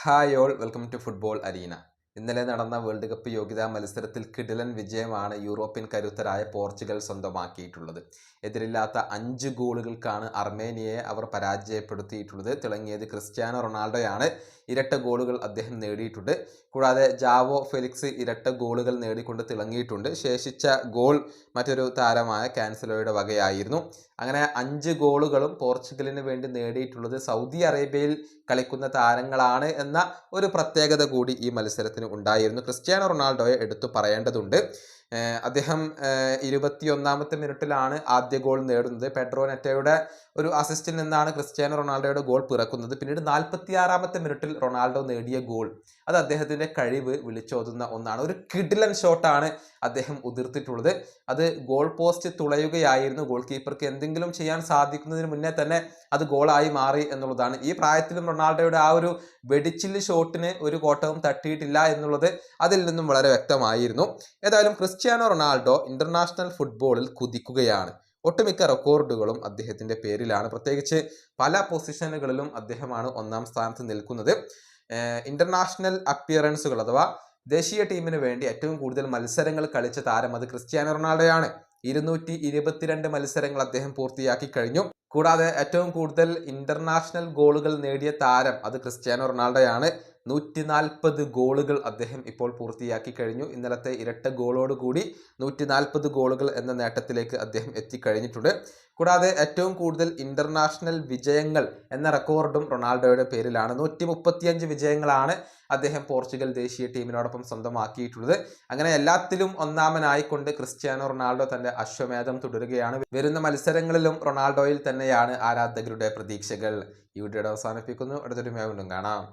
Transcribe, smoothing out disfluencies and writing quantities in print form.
Hi all welcome to football arena. ഇന്നലെ നടന്ന world cup യോഗ്യതാ മത്സരത്തിൽ കിടിലൻ വിജയമാണ് യൂറോപ്യൻ കരുത്തരായ പോർച്ചുഗൽ സ്വന്തമാക്കിയിട്ടുള്ളത്. എതിരില്ലാത്ത 5 ഗോളുകൾക്കാണ് അർമേനിയയെ അവർ പരാജയപ്പെടുത്തിയിട്ടുള്ളത്. തിളങ്ങിയത് ക്രിസ്ത്യാനോ റൊണാൾഡോയാണ്. ഇരട്ട ഗോളുകൾ അദ്ദേഹം നേടിയിട്ടുണ്ട്. കൂടാതെ ജാവോ ഫെലിക്സ് ഇരട്ട ഗോളുകൾ നേടിക്കൊണ്ട് തിളങ്ങിയിട്ടുണ്ട്. ശേഷിച്ച ഗോൾ മറ്റൊരു താരമായ കാൻസലോയുടെ വകയായിരുന്നു. അങ്ങനെ 5 ഗോളുകളും പോർച്ചുഗലിന് വേണ്ടി നേടിയിട്ടുള്ളത് സൗദി അറേബ്യയിൽ കളിക്കുന്ന താരങ്ങളാണ് എന്ന ഒരു പ്രത്യേകത കൂടി ഈ മത്സരത്തിന് ഉണ്ടായിരുന്നു. ക്രിസ്ത്യാനോ റൊണാൾഡോയെ എടുത്തു പറയേണ്ടതുണ്ട്. അദ്ദേഹം 21ാമത്തെ മിനിറ്റിലാണ് ആദ്യ ഗോൾ നേടുന്നത്. പെഡ്രോ നെറ്റോയുടെ ഒരു അസിസ്റ്റിൽ നിന്നാണ് ക്രിസ്ത്യാനോ റൊണാൾഡോയുടെ ഗോൾ പിറക്കുന്നത്. പിന്നീട് 46ാമത്തെ മിനിറ്റിൽ റൊണാൾഡോ നേടിയ ഗോൾ അത് അദ്ദേഹത്തിൻ്റെ കഴിവ് വിളിച്ചോതുന്ന ഒന്നാണ്. ഒരു കിടിലൻ ഷോട്ടാണ് അദ്ദേഹം ഉതിർത്തിട്ടുള്ളത്. അത് ഗോൾ പോസ്റ്റ് തുളയുകയായിരുന്നു. ഗോൾ കീപ്പർക്ക് എന്തെങ്കിലും ചെയ്യാൻ സാധിക്കുന്നതിന് മുന്നേ തന്നെ അത് ഗോളായി മാറി എന്നുള്ളതാണ്. ഈ പ്രായത്തിലും റൊണാൾഡോയുടെ ആ ഒരു വെടിച്ചില് ഷോട്ടിന് ഒരു കോട്ടവും തട്ടിയിട്ടില്ല എന്നുള്ളത് അതിൽ നിന്നും വളരെ വ്യക്തമായിരുന്നു. ഏതായാലും ക്രിസ്ത്യാനോ റൊണാൾഡോ ഇന്റർനാഷണൽ ഫുട്ബോളിൽ കുതിക്കുകയാണ്. ഒട്ടുമിക്ക റെക്കോർഡുകളും അദ്ദേഹത്തിന്റെ പേരിലാണ്. പ്രത്യേകിച്ച് പല പൊസിഷനുകളിലും അദ്ദേഹമാണ് 1ാം സ്ഥാനത്ത് നിൽക്കുന്നത്. ഇന്റർനാഷണൽ അപ്പിയറൻസുകൾ അഥവാ ദേശീയ ടീമിന് വേണ്ടി ഏറ്റവും കൂടുതൽ മത്സരങ്ങൾ കളിച്ച താരം അത് ക്രിസ്ത്യാനോ റൊണാൾഡോയാണ്. 222 മത്സരങ്ങൾ അദ്ദേഹം പൂർത്തിയാക്കി കഴിഞ്ഞു. കൂടാതെ ഏറ്റവും കൂടുതൽ ഇന്റർനാഷണൽ ഗോളുകൾ നേടിയ താരം അത് ക്രിസ്ത്യാനോ റൊണാൾഡോയാണ്. 140 ഗോളുകൾ അദ്ദേഹം ഇപ്പോൾ പൂർത്തിയാക്കി കഴിഞ്ഞു. ഇന്നലത്തെ ഇരട്ട ഗോളോട് കൂടി 140 ഗോളുകൾ എന്ന നേട്ടത്തിലേക്ക് അദ്ദേഹം എത്തിക്കഴിഞ്ഞിട്ടുണ്ട്. കൂടാതെ ഏറ്റവും കൂടുതൽ ഇന്റർനാഷണൽ വിജയങ്ങൾ എന്ന റെക്കോർഡും റൊണാൾഡോയുടെ പേരിലാണ്. 135 വിജയങ്ങളാണ് അദ്ദേഹം പോർച്ചുഗൽ ദേശീയ ടീമിനോടൊപ്പം സ്വന്തമാക്കിയിട്ടുള്ളത്. അങ്ങനെ എല്ലാത്തിലും ഒന്നാമനായിക്കൊണ്ട് ക്രിസ്ത്യാനോ റൊണാൾഡോ തന്റെ അശ്വമേധം തുടരുകയാണ്. വരുന്ന മത്സരങ്ങളിലും റൊണാൾഡോയിൽ തന്നെയാണ് ആരാധകരുടെ പ്രതീക്ഷകൾ. ഈ വീഡിയോയുടെ അവസാനിപ്പിക്കുന്നു. അടുത്തൊരു വീണ്ടും കാണാം.